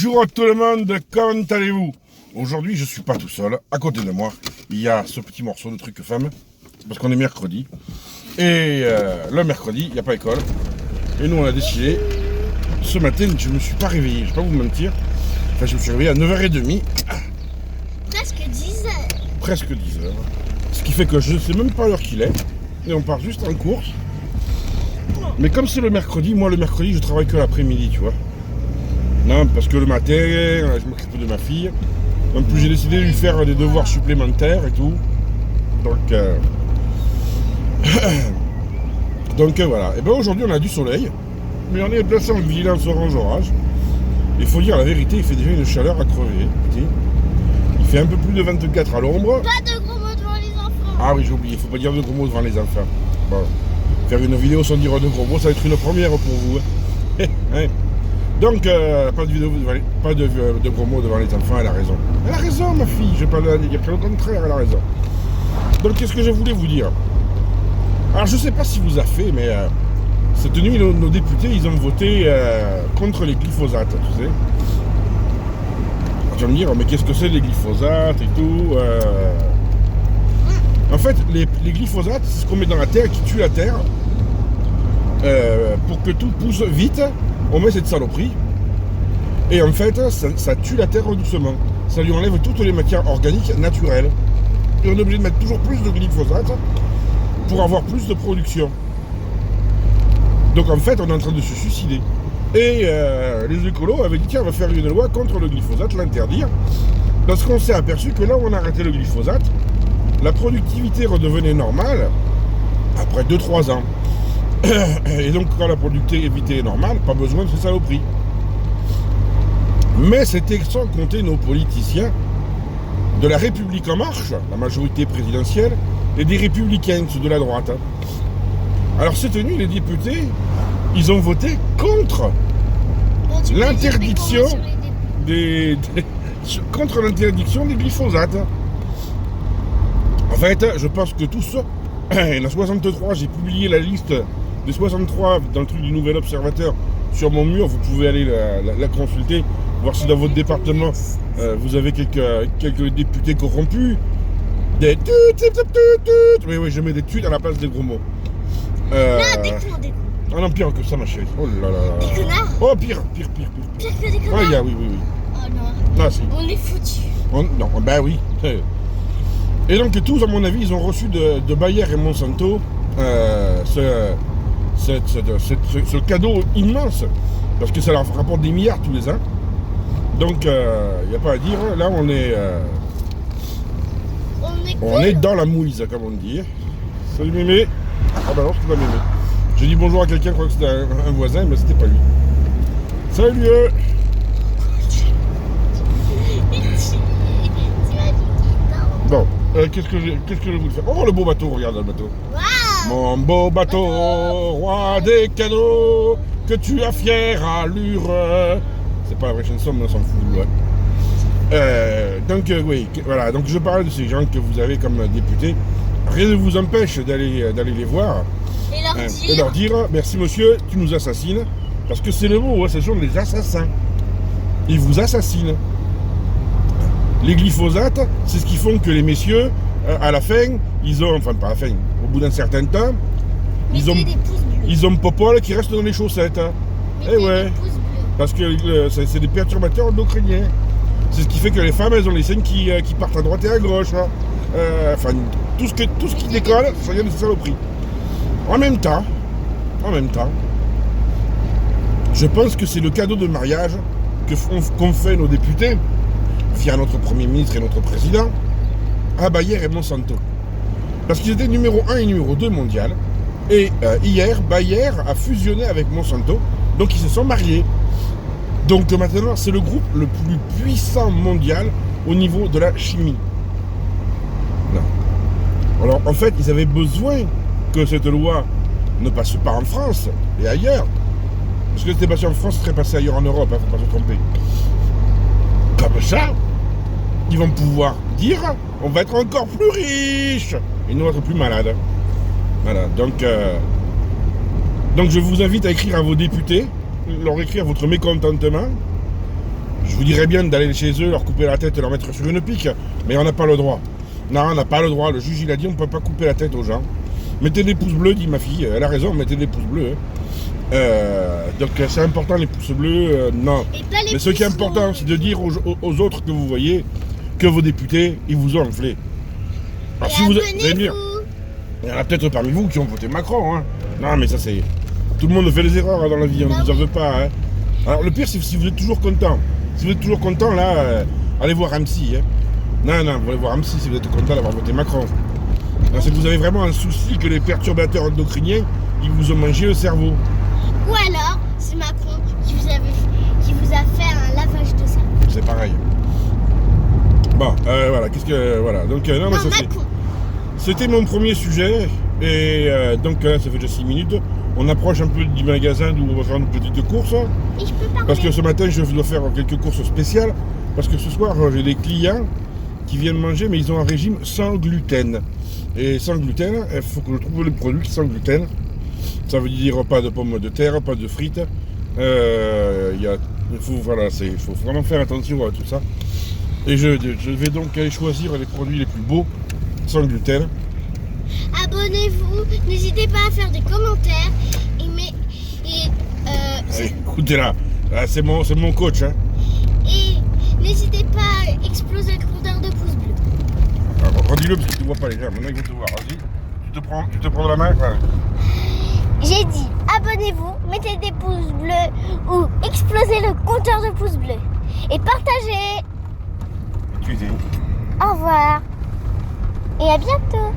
Bonjour à tout le monde, comment allez-vous? Aujourd'hui, je suis pas tout seul. À côté de moi, il y a ce petit morceau de truc femme, parce qu'on est mercredi. Et le mercredi, il n'y a pas école. Et nous, on a décidé, ce matin, je me suis pas réveillé, je vais pas vous mentir. Enfin, je me suis réveillé à 9h30. Presque 10h. Presque 10h. Ce qui fait que je sais même pas l'heure qu'il est. Et on part juste en course. Mais comme c'est le mercredi, moi le mercredi, je travaille que l'après-midi, tu vois. Non, parce que le matin, je m'occupe de ma fille. En plus, j'ai décidé de lui faire des devoirs supplémentaires et tout. Donc, voilà. Et bien aujourd'hui, on a du soleil. Mais on est placé en vigilance orange-orage. Il faut dire la vérité, il fait déjà une chaleur à crever. Écoutez. Il fait un peu plus de 24 à l'ombre. Pas de gros mots devant les enfants. Ah oui, j'ai oublié. Il faut pas dire de gros mots devant les enfants. Bon. Faire une vidéo sans dire de gros mots, ça va être une première pour vous. Hein. Donc, pas de gros mots devant les enfants, elle a raison. Elle a raison, ma fille, je vais pas dire que le contraire, elle a raison. Donc, qu'est-ce que je voulais vous dire? Alors, je sais pas si vous a fait, mais cette nuit, nos députés, ils ont voté contre les glyphosates, tu sais. Alors, tu vas me dire, mais qu'est-ce que c'est les glyphosates et tout En fait, les glyphosates, c'est ce qu'on met dans la terre qui tue la terre. Pour que tout pousse vite, on met cette saloperie. Et en fait, ça tue la terre doucement. Ça lui enlève toutes les matières organiques naturelles. Et on est obligé de mettre toujours plus de glyphosate pour avoir plus de production. Donc en fait, on est en train de se suicider. Et les écolos avaient dit tiens, on va faire une loi contre le glyphosate, l'interdire. Parce qu'on s'est aperçu que là où on a arrêté le glyphosate, la productivité redevenait normale après 2-3 ans. Et donc quand la productivité est normale, pas besoin de ces saloperies. Mais c'était sans compter nos politiciens de la République en marche, la majorité présidentielle, et des républicains, ceux de la droite. Alors cette nuit, les députés, ils ont voté contre l'interdiction contre l'interdiction des glyphosates. En fait, je pense que tous, il y en a 63, j'ai publié la liste des 63 dans le truc du Nouvel Observateur sur mon mur, vous pouvez aller la consulter, voir si dans votre département vous avez quelques députés corrompus. Des oui, je mets des tuts à la place des gros mots. Non, des coups. Ah non, pire que ça, ma chérie. Oh là là là. Des connards. Oh, pire. Pire que des connards. Ah, oui. Oh non. Ah, si. On est foutus. Non, ben oui. Et donc tous, à mon avis, ils ont reçu de Bayer et Monsanto ce cadeau immense, parce que ça leur rapporte des milliards tous les ans. Donc, il n'y a pas à dire. Là, on est dans la mouise, comme on dit. Salut mémé. Ah bah non, c'est pas mémé. J'ai dit bonjour à quelqu'un, je crois que c'était un voisin, mais c'était pas lui. Salut. Bon, qu'est-ce que je voulais faire? Oh, le beau bateau, regarde le bateau. Wow. Mon beau bateau, roi des canaux, que tu as fière allure. C'est pas la vraie chanson, mais on s'en fout. Ouais. Donc, oui, voilà. Donc, je parle de ces gens que vous avez comme députés. Rien ne vous empêche d'aller les voir Et leur dire merci monsieur, tu nous assassines. Parce que c'est le mot, ce sont des assassins. Ils vous assassinent. Les glyphosates, c'est ce qui font que les messieurs, à la fin, enfin pas à la fin, au bout d'un certain temps, ils ont popole qui restent dans les chaussettes. Eh ouais, parce que c'est des perturbateurs endocriniens. C'est ce qui fait que les femmes, elles ont les seins qui partent à droite et à gauche. Enfin, tout ce qui décolle, ça vient de ces saloperies. En même temps, je pense que c'est le cadeau de mariage qu'ont fait nos députés, via notre Premier ministre et notre Président, à Bayer et Monsanto. Parce qu'ils étaient numéro 1 et numéro 2 mondial. Et hier, Bayer a fusionné avec Monsanto, donc ils se sont mariés. Donc maintenant, c'est le groupe le plus puissant mondial au niveau de la chimie. Non. Alors en fait, ils avaient besoin que cette loi ne passe pas en France et ailleurs. Parce que c'était passé en France, ce serait passé ailleurs en Europe, faut pas se tromper. Comme ça, ils vont pouvoir dire on va être encore plus riches et nous être plus malades. Voilà, donc je vous invite à écrire à vos députés, leur écrire votre mécontentement. Je vous dirais bien d'aller chez eux, leur couper la tête et leur mettre sur une pique, mais on n'a pas le droit. Non, on n'a pas le droit. Le juge, il a dit, on ne peut pas couper la tête aux gens. Mettez des pouces bleus, dit ma fille. Elle a raison, mettez des pouces bleus. Donc c'est important les pouces bleus, non. Mais ce qui est important, c'est de dire aux autres que vous voyez que vos députés, ils vous ont enflé. Alors si vous allez dire, il y en a peut-être parmi vous qui ont voté Macron. Hein. Non, mais ça c'est... Tout le monde fait des erreurs hein, dans la vie, on ne vous en veut pas. Hein. Alors le pire, c'est si vous êtes toujours content. Si vous êtes toujours content, là, allez voir MC. Hein. Non, vous allez voir MC si vous êtes content d'avoir voté Macron. C'est que vous avez vraiment un souci que les perturbateurs endocriniens, ils vous ont mangé le cerveau. Ou alors, c'est Macron qui vous a fait un lavage de cerveau. C'est pareil. Bon, voilà, qu'est-ce que... Voilà, donc... non, mais ça c'était mon premier sujet. Et donc là, ça fait déjà 6 minutes. On approche un peu du magasin d'où on va faire une petite course. Et je peux parler. Parce que ce matin, je dois faire quelques courses spéciales. Parce que ce soir, j'ai des clients qui viennent manger, mais ils ont un régime sans gluten. Et sans gluten, il faut que je trouve les produits sans gluten. Ça veut dire pas de pommes de terre, pas de frites. Il faut vraiment faire attention à tout ça. Et je vais donc aller choisir les produits les plus beaux, sans gluten. Abonnez-vous, n'hésitez pas à faire des commentaires. Écoutez là, c'est mon coach. Hein. Et n'hésitez pas à exploser le compteur de pouces bleus. Alors, redis-le parce que tu ne vois pas les gens, maintenant ils vont te voir. Vas-y, tu te prends de la main. Ouais. J'ai dit abonnez-vous, mettez des pouces bleus ou explosez le compteur de pouces bleus. Et partagez. Tu dis. Au revoir. Et à bientôt.